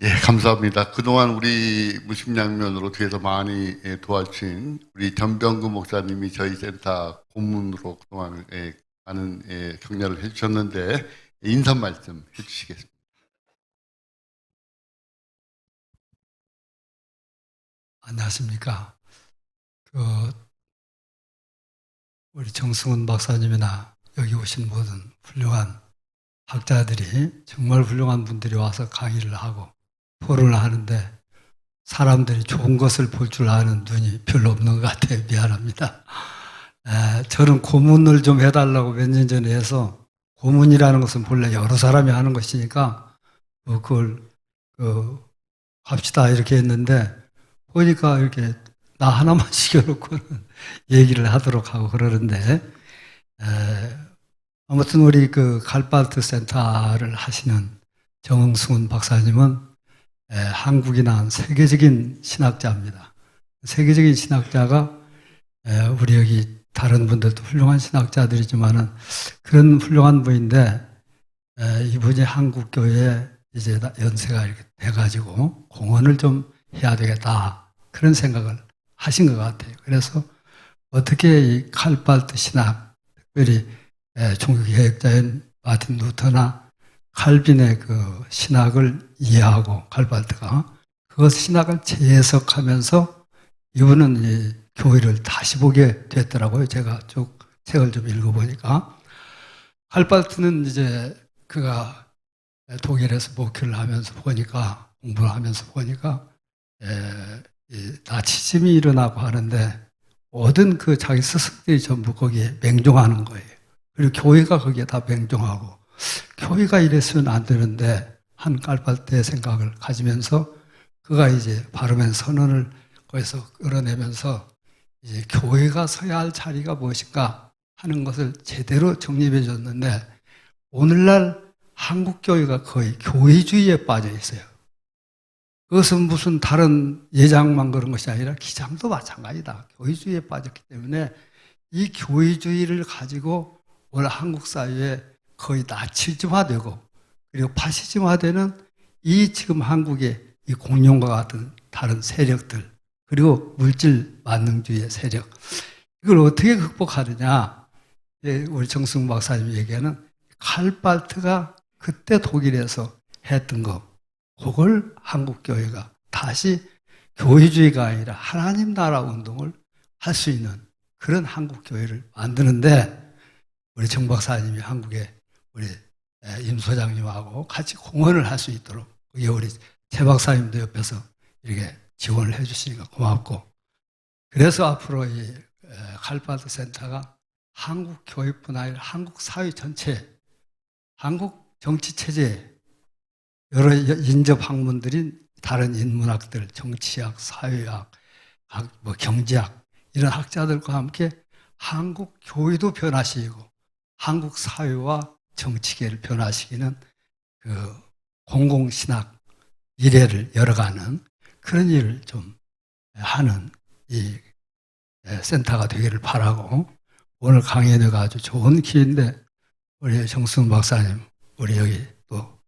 예, 감사합니다. 그동안 우리 무식양면으로 뒤에서 많이 도와주신 우리 전병구 목사님이 저희 센터 고문으로 그동안 많은 격려를 해주셨는데 인사 말씀 해주시겠습니다. 안녕하십니까. 그 우리 정승훈 박사님이나 여기 오신 모든 훌륭한 학자들이 정말 훌륭한 분들이 와서 강의를 하고 토론을 하는데 사람들이 좋은 것을 볼 줄 아는 눈이 별로 없는 것 같아요. 미안합니다. 저는 고문을 좀 해달라고 몇 년 전에 해서 고문이라는 것은 본래 여러 사람이 하는 것이니까 그걸 합시다 이렇게 했는데 보니까 이렇게 나 하나만 시켜놓고는 얘기를 하도록 하고 그러는데 아무튼 우리 그 갈바르트 센터를 하시는 정승훈 박사님은 한국이 낳은 세계적인 신학자입니다. 세계적인 신학자가 우리 여기 다른 분들도 훌륭한 신학자들이지만은 그런 훌륭한 분인데 이분이 한국 교회에 이제 연세가 이렇게 돼가지고 공헌을 좀 해야 되겠다 그런 생각을 하신 것 같아요. 그래서 어떻게 이 칼발트 신학, 특별히 종교개혁자인 마틴 루터나 칼빈의 그 신학을 이해하고 칼발트가 그 신학을 재해석하면서 이분은 이 교회를 다시 보게 됐더라고요. 제가 쭉 책을 좀 읽어보니까 칼발트는 이제 그가 독일에서 목회를 하면서 보니까 공부를 하면서 보니까 나치즘이 일어나고 하는데 모든 그 자기 스승들이 전부 거기에 맹종하는 거예요. 그리고 교회가 거기에 다 맹종하고 교회가 이랬으면 안 되는데 한 깔발대의 생각을 가지면서 그가 이제 바르멘 선언을 거기서 끌어내면서 이제 교회가 서야 할 자리가 무엇인가 하는 것을 제대로 정립해 줬는데 오늘날 한국 교회가 거의 교회주의에 빠져 있어요. 그것은 무슨 다른 예장만 그런 것이 아니라 기장도 마찬가지다. 교회주의에 빠졌기 때문에 이 교회주의를 가지고 오늘 한국 사회에 거의 나치즘화되고 그리고 파시즘화되는 이 지금 한국의 이 공룡과 같은 다른 세력들 그리고 물질 만능주의의 세력 이걸 어떻게 극복하느냐 우리 정승 박사님이 얘기하는 칼발트가 그때 독일에서 했던 거 그걸 한국 교회가 다시 교회주의가 아니라 하나님 나라 운동을 할 수 있는 그런 한국 교회를 만드는데 우리 정 박사님이 한국에 우리 임 소장님하고 같이 공헌을 할 수 있도록 그게 우리 최 박사님도 옆에서 이렇게 지원을 해주시니까 고맙고 그래서 앞으로 이 칼바드 센터가 한국 교회뿐 아니라 한국 사회 전체 한국 정치 체제 여러 인접 학문들인 다른 인문학들, 정치학, 사회학, 뭐 경제학 이런 학자들과 함께 한국 교회도 변화시키고 한국 사회와 정치계를 변화시키는 그 공공신학 일회를 열어가는 그런 일을 좀 하는 이 센터가 되기를 바라고 오늘 강연회가 아주 좋은 기회인데 우리 정승 박사님, 우리 여기 또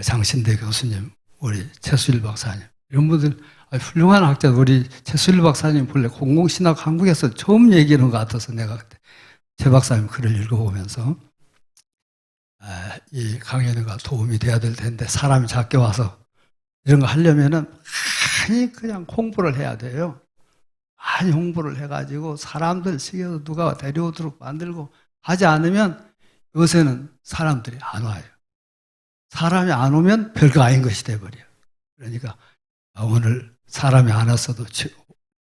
장신대 교수님, 우리 최수일 박사님 이런 분들 훌륭한 학자 우리 최수일 박사님 본래 공공신학 한국에서 처음 얘기하는 것 같아서 내가 그때 최 박사님 글을 읽어보면서 이 강연회가 도움이 돼야 될 텐데 사람이 작게 와서 이런 거 하려면은 많이 그냥 홍보를 해야 돼요. 많이 홍보를 해가지고 사람들 시켜서 누가 데려오도록 만들고 하지 않으면 요새는 사람들이 안 와요. 사람이 안 오면 별거 아닌 것이 돼버려요. 그러니까 오늘 사람이 안 왔어도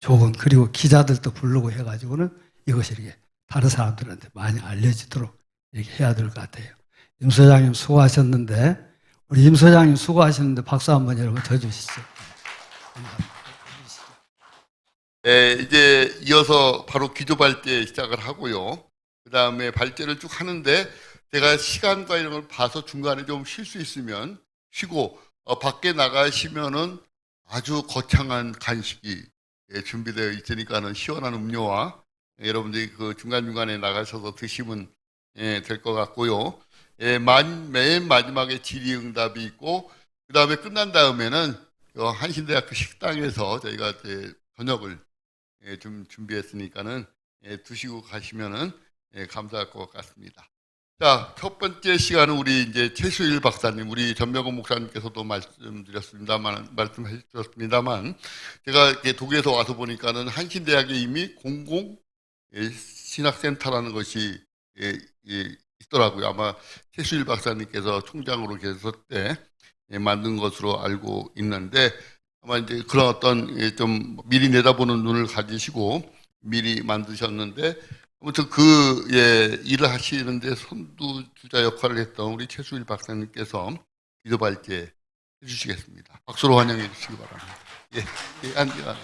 좋은 그리고 기자들도 부르고 해가지고는 이것이 이렇게 다른 사람들한테 많이 알려지도록 이렇게 해야 될 것 같아요. 임 소장님 수고하셨는데 우리 임 소장님 수고하셨는데 박수 한번 여러분 더 주시죠. 이제 이어서 바로 기도 발제 시작을 하고요. 그 다음에 발제를 쭉 하는데 제가 시간과 이런 걸 봐서 중간에 좀 쉴 수 있으면 쉬고 밖에 나가시면은 아주 거창한 간식이 준비되어 있으니까는 시원한 음료와 여러분들이 그 중간중간에 나가셔서 드시면 될 것 같고요. 맨 마지막에 질의응답이 있고 그 다음에 끝난 다음에는 한신대학교 식당에서 저희가 이제 저녁을 좀 준비했으니까는 드시고 가시면은 감사할 것 같습니다. 자, 첫 번째 시간은 우리 이제 최수일 박사님, 우리 전명훈 목사님께서도 말씀해 주셨습니다만, 제가 이렇게 독일에서 와서 보니까는 한신대학에 이미 공공 신학센터라는 것이 있더라고요. 아마 최수일 박사님께서 총장으로 계셨을 때 만든 것으로 알고 있는데, 아마 이제 그런 어떤 좀 미리 내다보는 눈을 가지시고 미리 만드셨는데, 아무튼 일을 하시는데 선두주자 역할을 했던 우리 최수일 박사님께서 기도 발제 해주시겠습니다. 박수로 환영해 주시기 바랍니다. 앉으세요.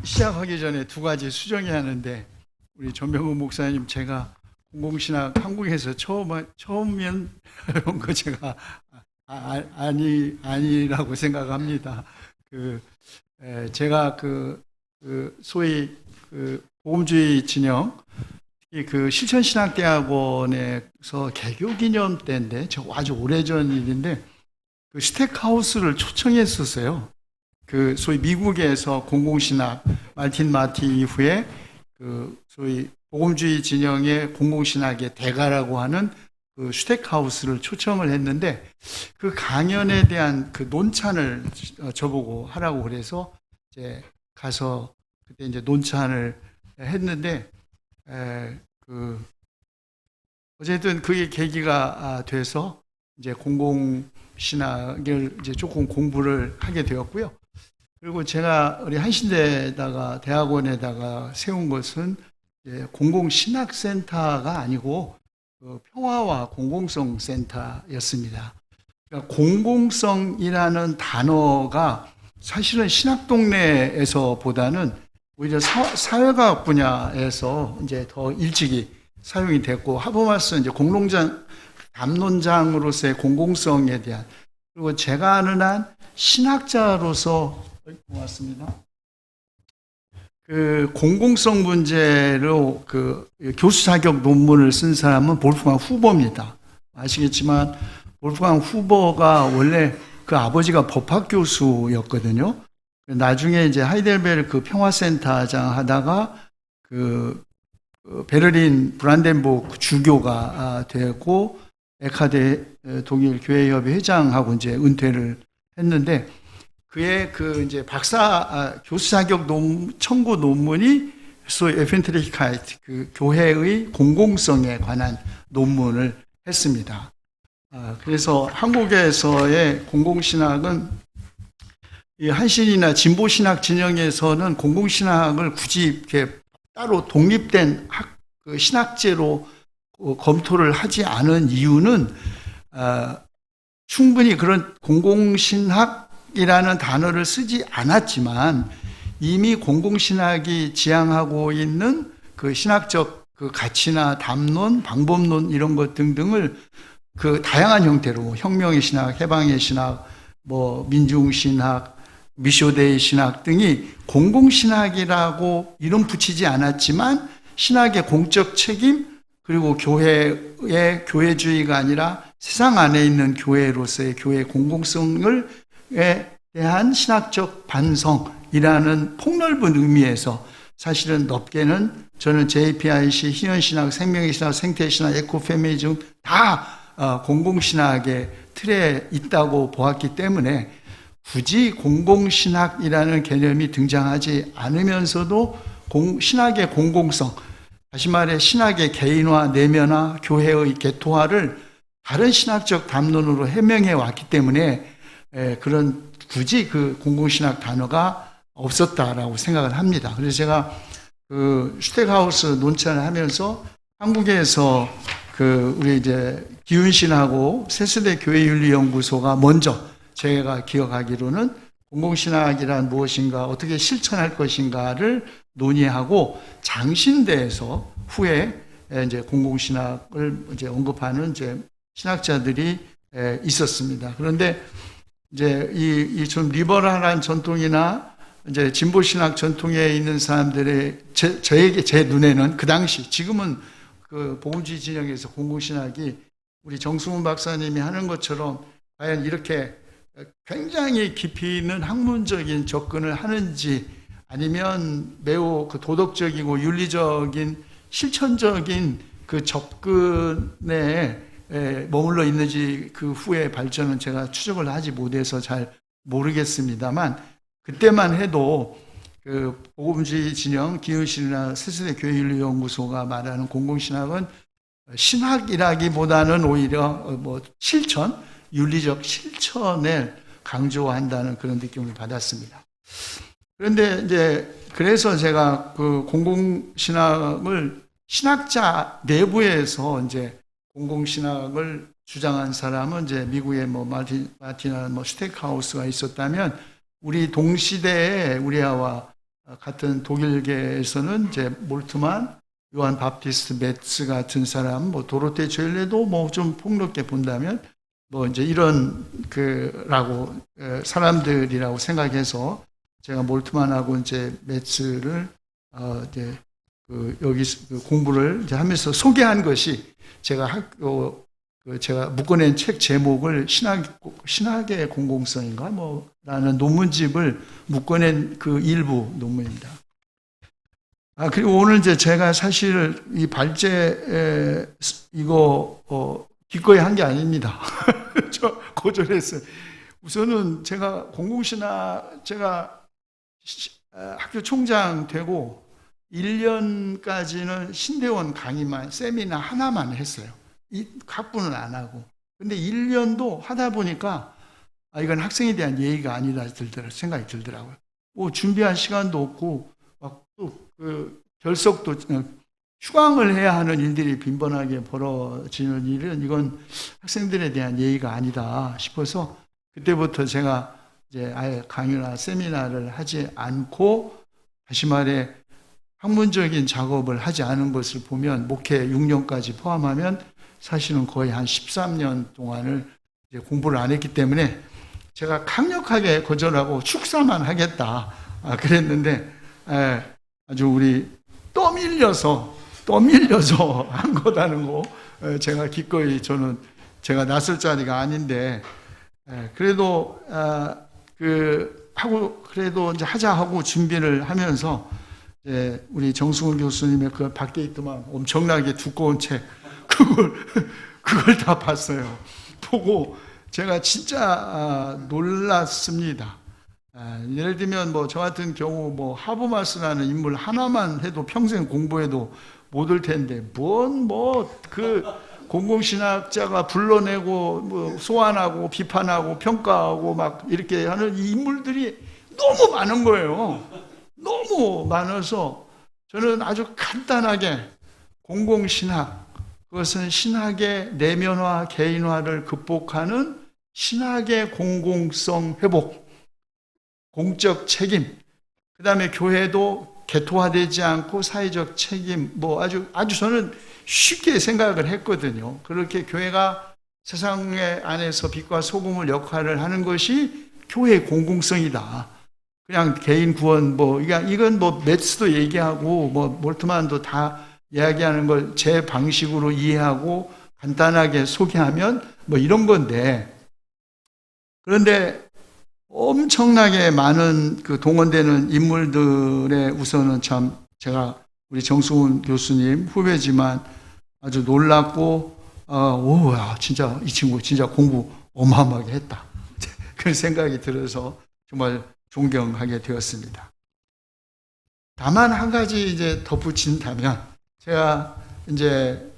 시작하기 전에 두 가지 수정해야 하는데, 우리 전명훈 목사님, 제가 공공신학 한국에서 처음 온 거 제가 아니라고 생각합니다. 제가 소위 복음주의 진영, 특히 실천신학대학원에서 개교기념 때인데, 저 아주 오래전 일인데, 스택하우스를 초청했었어요. 소위 미국에서 공공신학, 말틴 마티 이후에 소위 복음주의 진영의 공공신학의 대가라고 하는 슈텍하우스를 초청을 했는데, 강연에 대한 논찬을 저보고 하라고 그래서 이제 가서 그때 이제 논찬을 했는데, 어쨌든 그게 계기가 돼서 이제 공공신학을 이제 조금 공부를 하게 되었고요. 그리고 제가 우리 한신대에다가 대학원에다가 세운 것은 공공신학센터가 아니고 평화와 공공성 센터였습니다. 그러니까 공공성이라는 단어가 사실은 신학동네에서보다는 오히려 사회과학 분야에서 이제 더 일찍이 사용이 됐고, 하버마스 이제 담론장으로서의 공공성에 대한, 그리고 제가 아는 한 신학자로서 고맙습니다. 공공성 문제로 교수 자격 논문을 쓴 사람은 볼프강 후보입니다. 아시겠지만 볼프강 후보가 원래 아버지가 법학 교수였거든요. 나중에 이제 하이델베르크 평화센터장 하다가 베를린 브란덴부르크 주교가 되고, 에카데 독일 교회협의 회장하고 이제 은퇴를 했는데, 그의 이제 교수 자격 청구 논문이 소위 에펜트리히카이트, 교회의 공공성에 관한 논문을 했습니다. 그래서 한국에서의 공공신학은 이 한신이나 진보신학 진영에서는 공공신학을 굳이 이렇게 따로 독립된 신학제로 검토를 하지 않은 이유는, 충분히 그런 공공신학이라는 단어를 쓰지 않았지만 이미 공공신학이 지향하고 있는 신학적 가치나 담론, 방법론 이런 것 등등을 다양한 형태로 혁명의 신학, 해방의 신학, 민중신학, 미쇼데이 신학 등이 공공신학이라고 이름 붙이지 않았지만 신학의 공적 책임, 그리고 교회의 교회주의가 아니라 세상 안에 있는 교회로서의 교회 공공성에 대한 신학적 반성이라는 폭넓은 의미에서 사실은 넓게는 저는 JPIC, 희연신학, 생명의 신학, 생태신학, 에코페미니즘 다 공공신학의 틀에 있다고 보았기 때문에 굳이 공공신학이라는 개념이 등장하지 않으면서도 신학의 공공성, 다시 말해 신학의 개인화, 내면화, 교회의 개토화를 다른 신학적 담론으로 해명해 왔기 때문에 굳이 공공신학 단어가 없었다라고 생각을 합니다. 그래서 제가 슈텍하우스 논찬을 하면서 한국에서 우리 이제 기훈신하고 새세대 교회윤리연구소가 먼저, 제가 기억하기로는 공공신학이란 무엇인가, 어떻게 실천할 것인가를 논의하고 장신대에서 후에 이제 공공신학을 이제 언급하는 이제 신학자들이 있었습니다. 그런데 이제 이 좀 리버럴한 전통이나 이제 진보 신학 전통에 있는 사람들의 제 눈에는 그 당시, 지금은 그 복음주의 진영에서 공공신학이 우리 정승훈 박사님이 하는 것처럼 과연 이렇게 굉장히 깊이 있는 학문적인 접근을 하는지, 아니면 매우 그 도덕적이고 윤리적인 실천적인 그 접근에 머물러 있는지 그 후의 발전은 제가 추적을 하지 못해서 잘 모르겠습니다만, 그때만 해도 그 복음주의 진영 기은실이나 새세대 교회윤리연구소가 말하는 공공신학은 신학이라기보다는 오히려 뭐 실천, 윤리적 실천을 강조한다는 그런 느낌을 받았습니다. 그런데 이제 그래서 제가 그 공공신학을 신학자 내부에서 이제 공공신학을 주장한 사람은 이제 미국의 뭐 마틴이나 뭐 스테이크하우스가 있었다면, 우리 동시대에 우리와 같은 독일계에서는 이제 몰트만, 요한 바프티스트 메츠 같은 사람, 뭐 도로테 젤레도 뭐 좀 폭넓게 본다면 뭐 이제 이런 그라고 사람들이라고 생각해서 제가 몰트만하고 이제 메츠를 이제 여기 공부를 이제 하면서 소개한 것이, 제가 제가 묶어낸 책 제목을 신학의 공공성인가 라는 논문집을 묶어낸 그 일부 논문입니다. 그리고 오늘 이제 제가 사실 이 발제 이거 기꺼이 한 게 아닙니다. 저 거절했어요. 우선은 제가 제가 학교 총장 되고 1년까지는 신대원 강의만, 세미나 하나만 했어요. 이 학부는 안 하고. 근데 1년도 하다 보니까 이건 학생에 대한 예의가 아니다 생각이 들더라고요. 뭐 준비할 시간도 없고 막 또 그 결석도 휴강을 해야 하는 일들이 빈번하게 벌어지는 일은 이건 학생들에 대한 예의가 아니다 싶어서, 그때부터 제가 이제 아예 강의나 세미나를 하지 않고, 다시 말해 학문적인 작업을 하지 않은 것을 보면, 목회 6년까지 포함하면 사실은 거의 한 13년 동안을 이제 공부를 안 했기 때문에 제가 강력하게 거절하고 축사만 하겠다 그랬는데, 아주 우리 떠밀려서 한 거다는 거, 제가 기꺼이, 제가 나설 자리가 아닌데 그래도 그래도 이제 하자 하고 준비를 하면서 우리 정승훈 교수님의 그 밖에 있더만 엄청나게 두꺼운 책, 그걸 다 봤어요. 보고 제가 진짜 놀랐습니다. 예를 들면 뭐 저 같은 경우 뭐 하버마스라는 인물 하나만 해도 평생 공부해도 못 올 텐데, 뭔 그 공공신학자가 불러내고 뭐 소환하고 비판하고 평가하고 막 이렇게 하는 이 인물들이 너무 많은 거예요. 너무 많아서 저는 아주 간단하게 공공신학, 그것은 신학의 내면화, 개인화를 극복하는 신학의 공공성 회복, 공적 책임, 그 다음에 교회도 개토화되지 않고 사회적 책임, 뭐 아주 저는 쉽게 생각을 했거든요. 그렇게 교회가 세상의 안에서 빛과 소금을 역할을 하는 것이 교회의 공공성이다. 그냥 개인 구원, 이건 메츠도 얘기하고, 몰트만도 다 이야기하는 걸 제 방식으로 이해하고 간단하게 소개하면 이런 건데, 그런데 엄청나게 많은 그 동원되는 인물들의 우선은 참 제가 우리 정승훈 교수님 후배지만 아주 놀랍고, 진짜 이 친구 진짜 공부 어마어마하게 했다. 그런 생각이 들어서 정말 존경하게 되었습니다. 다만 한 가지 이제 덧붙인다면, 제가 이제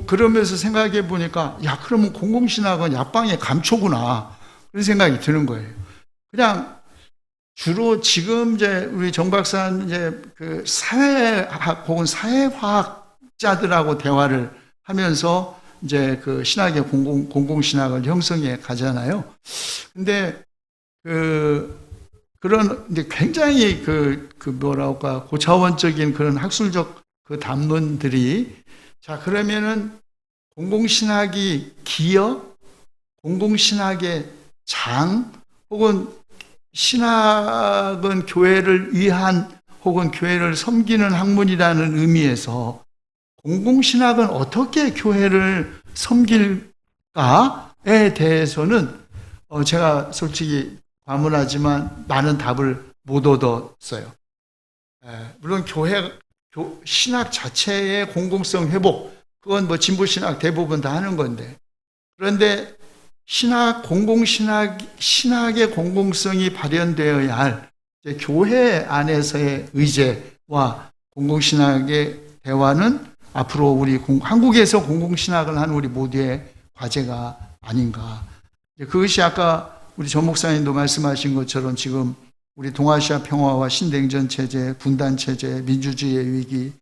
그러면서 생각해 보니까, 그러면 공공신학은 약방의 감초구나. 그런 생각이 드는 거예요. 그냥 주로 지금 이제 우리 정 박사는 이제 그 사회학 혹은 사회과학자들하고 대화를 하면서 이제 그 신학의 공공신학을 형성해 가잖아요. 근데 그런 이제 굉장히 고차원적인 그런 학술적 그 담론들이, 자, 그러면은 공공신학이 기여, 공공신학의 장, 혹은 신학은 교회를 위한 혹은 교회를 섬기는 학문이라는 의미에서 공공신학은 어떻게 교회를 섬길까에 대해서는 제가 솔직히 과문하지만 많은 답을 못 얻었어요. 물론 신학 자체의 공공성 회복, 그건 뭐 진보신학 대부분 다 하는 건데, 그런데 신학의 공공성이 발현되어야 할 교회 안에서의 의제와 공공신학의 대화는 앞으로 우리 한국에서 공공신학을 하는 우리 모두의 과제가 아닌가. 그것이 아까 우리 전 목사님도 말씀하신 것처럼 지금 우리 동아시아 평화와 신냉전 체제, 분단 체제, 민주주의의 위기,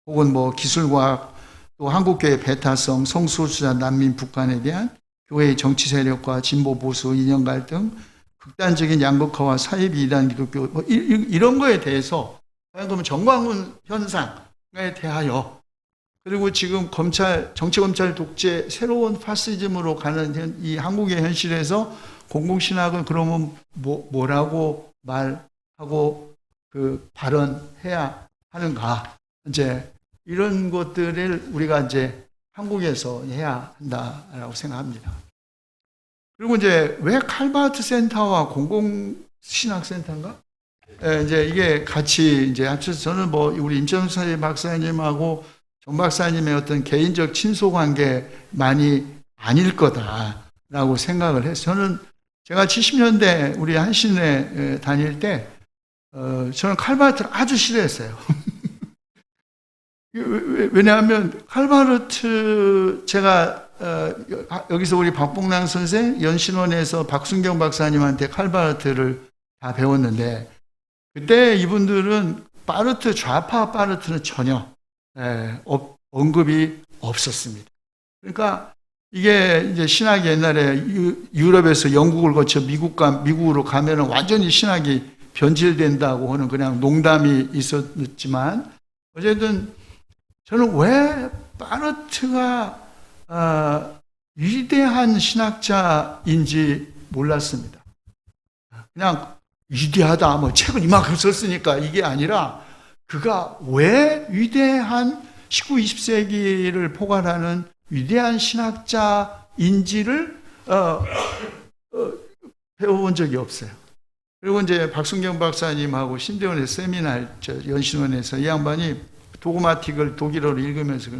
혹은 뭐 기술과학, 또 한국교회 배타성, 성소수자, 난민, 북한에 대한 교회의 정치 세력과 진보 보수 이념 갈등, 극단적인 양극화와 사이비 이단 기독교, 뭐 이런 거에 대해서 그러면 정광훈 현상에 대하여, 그리고 지금 정치검찰 독재 새로운 파시즘으로 가는 이 한국의 현실에서 공공신학은 그러면 뭐라고 말하고 발언해야 하는가, 이제 이런 것들을 우리가 이제 한국에서 해야 한다라고 생각합니다. 그리고 이제 왜 칼바르트 센터와 공공신학센터인가? 이제 이게 같이 이제 합쳐서 저는 뭐 우리 임천수 박사님하고 정 박사님의 어떤 개인적 친소 관계만이 아닐 거다라고 생각을 해서 제가 70년대 우리 한신에 다닐 때 저는 칼바르트를 아주 싫어했어요. 왜냐하면 칼바르트 제가 여기서 우리 박봉랑 선생, 연신원에서 박순경 박사님한테 칼바르트를 다 배웠는데, 그때 이분들은 좌파 바르트는 전혀 언급이 없었습니다. 그러니까 이게 이제 신학이 옛날에 유럽에서 영국을 거쳐 미국으로 가면은 완전히 신학이 변질된다고 하는 그냥 농담이 있었지만, 어쨌든 저는 왜 바르트가 위대한 신학자인지 몰랐습니다. 그냥 위대하다, 뭐 책을 이만큼 썼으니까 이게 아니라, 그가 왜 위대한 19, 20세기를 포괄하는 위대한 신학자인지를 배워본 적이 없어요. 그리고 이제 박순경 박사님하고 신대원의 세미나, 연신원에서 이 양반이 도그마틱을 독일어로 읽으면서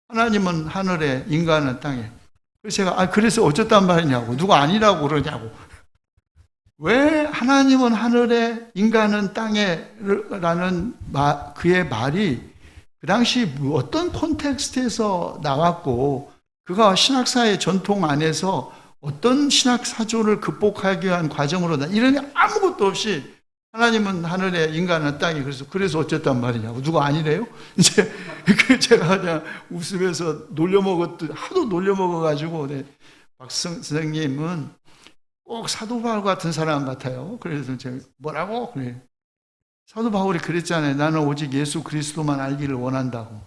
하나님은 하늘에, 인간은 땅에. 그래서 제가 그래서 어쩌단 말이냐고, 누가 아니라고 그러냐고. 왜 하나님은 하늘에, 인간은 땅에 라는 그의 말이 그 당시 어떤 콘텍스트에서 나왔고, 그가 신학사의 전통 안에서 어떤 신학 사조를 극복하기 위한 과정으로 이런 아무것도 없이 하나님은 하늘에, 인간은 땅에, 그래서 어쨌단 말이냐고. 누가 아니래요? 이제 제가 그냥 웃으면서 하도 놀려먹어가지고, 박 선생님은 꼭 사도 바울 같은 사람 같아요. 그래서 제가 뭐라고? 그래. 사도 바울이 그랬잖아요. 나는 오직 예수 그리스도만 알기를 원한다고.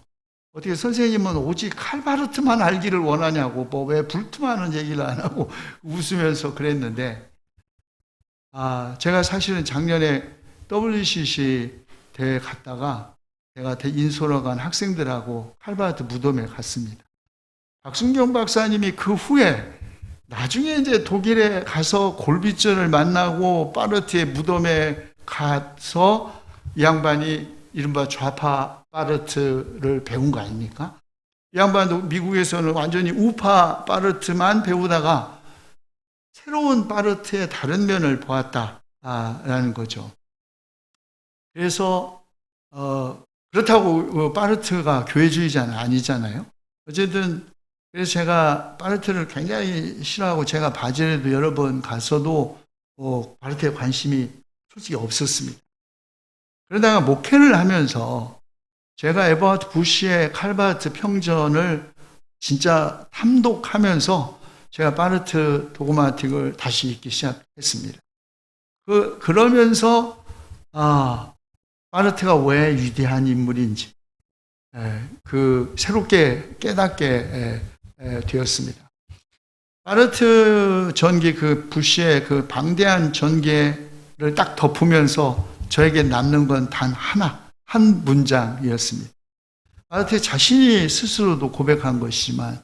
어떻게 선생님은 오직 칼바르트만 알기를 원하냐고, 뭐 왜 불투만한 얘기를 안 하고 웃으면서 그랬는데, 제가 사실은 작년에 WCC 대회 갔다가 제가 인솔러 간 학생들하고 칼바르트 무덤에 갔습니다. 박순경 박사님이 그 후에 나중에 이제 독일에 가서 골비전을 만나고 바르트의 무덤에 가서 이 양반이 이른바 좌파 바르트를 배운 거 아닙니까? 이 양반도 미국에서는 완전히 우파 바르트만 배우다가 새로운 바르트의 다른 면을 보았다라는 거죠. 그래서 그렇다고 바르트가 교회주의자는 아니잖아요. 어쨌든 그래서 제가 바르트를 굉장히 싫어하고, 제가 바젤에도 여러 번 가서도 바르트에 관심이 솔직히 없었습니다. 그러다가 목회를 하면서 제가 에버하트 부시의 칼바르트 평전을 진짜 탐독하면서 제가 바르트 도그마틱을 다시 읽기 시작했습니다. 그러면서 바르트가 왜 위대한 인물인지 새롭게 깨닫게 되었습니다. 바르트 전기 그 부시의 그 방대한 전개를 딱 덮으면서 저에게 남는 건 단 하나, 한 문장이었습니다. 바르트 자신이 스스로도 고백한 것이지만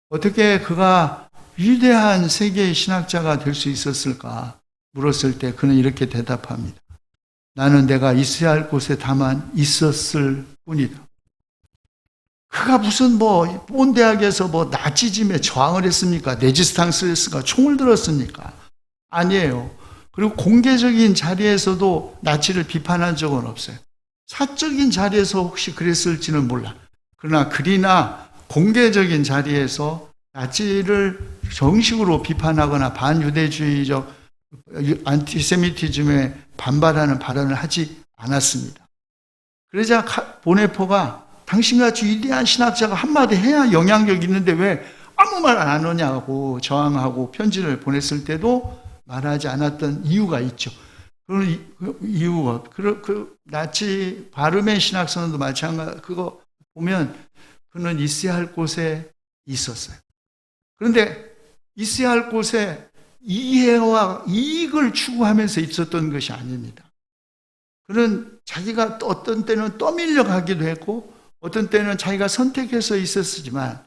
어떻게 그가 위대한 세계의 신학자가 될 수 있었을까 물었을 때 그는 이렇게 대답합니다. 나는 내가 있어야 할 곳에 다만 있었을 뿐이다. 그가 무슨 본 대학에서 나치즘에 저항을 했습니까? 레지스탕스를 했습니까? 총을 들었습니까? 아니에요. 그리고 공개적인 자리에서도 나치를 비판한 적은 없어요. 사적인 자리에서 혹시 그랬을지는 몰라. 그러나 글이나 공개적인 자리에서 나치를 정식으로 비판하거나 반유대주의적 안티세미티즘에 반발하는 발언을 하지 않았습니다. 그러자 보네포가 당신같이 위대한 신학자가 한마디 해야 영향력이 있는데 왜 아무 말 안 하냐고 저항하고 편지를 보냈을 때도 말하지 않았던 이유가 있죠. 그런 이유가 그 나치 바르멘 신학선언도 마찬가지. 그거 보면 그는 있어야 할 곳에 있었어요. 그런데 있어야 할 곳에 이해와 이익을 추구하면서 있었던 것이 아닙니다. 그는 자기가 또 어떤 때는 떠밀려 가기도 했고 어떤 때는 자기가 선택해서 있었지만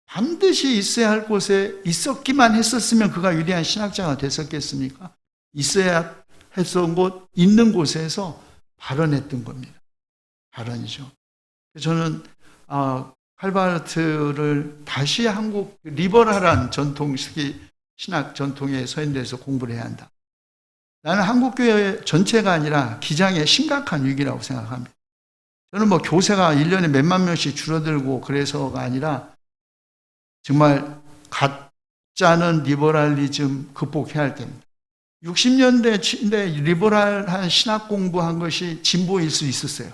반드시 있어야 할 곳에 있었기만 했었으면 그가 위대한 신학자가 됐었겠습니까? 있어야 했던 곳, 있는 곳에서 발언했던 겁니다. 발언이죠. 저는 칼바르트를 다시 한국 리버럴한 전통식 신학 전통의 서인대에서 공부를 해야 한다. 나는 한국교회 전체가 아니라 기장의 심각한 위기라고 생각합니다. 저는 교세가 1년에 몇만 명씩 줄어들고 그래서가 아니라 정말 가짜는 리버럴리즘 극복해야 할 때입니다. 60년대 리버럴한 신학 공부한 것이 진보일 수 있었어요.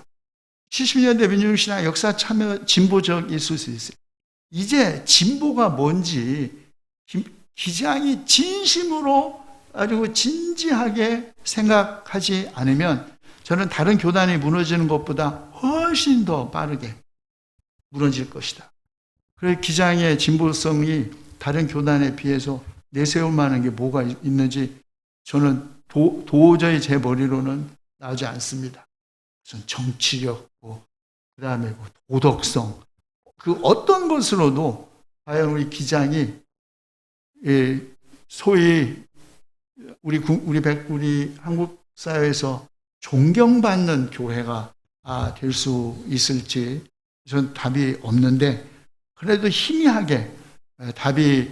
70년대 민중신학 역사 참여 진보적일 수 있어요. 이제 진보가 뭔지 기장이 진심으로 아주 진지하게 생각하지 않으면 저는 다른 교단이 무너지는 것보다 훨씬 더 빠르게 무너질 것이다. 그래서 기장의 진보성이 다른 교단에 비해서 내세울 만한 게 뭐가 있는지 저는 도저히 제 머리로는 나오지 않습니다. 무슨 정치력, 그 다음에 도덕성, 그 어떤 것으로도 과연 우리 기장이 소위 우리 한국 사회에서 존경받는 교회가 될 수 있을지 저는 답이 없는데 그래도 희미하게 답이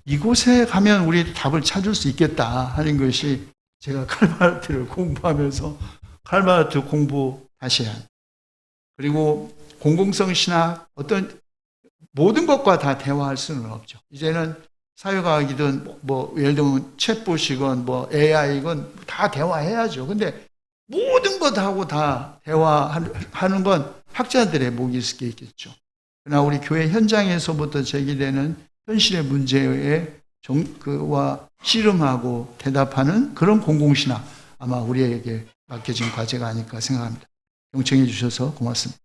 이곳에 가면 우리 답을 찾을 수 있겠다 하는 것이 제가 칼바르트를 공부하면서 칼바르트 공부 다시 한 그리고 공공성 신학 어떤 모든 것과 다 대화할 수는 없죠. 이제는 사회과학이든 예를 들면 챗봇이건 AI건 다 대화해야죠. 근데 모든 것하고 다 대화하는 건 학자들의 목이 있을 게 있겠죠. 그러나 우리 교회 현장에서부터 제기되는 현실의 문제에 와 씨름하고 대답하는 그런 공공신학 아마 우리에게 맡겨진 과제가 아닐까 생각합니다. 경청해 주셔서 고맙습니다.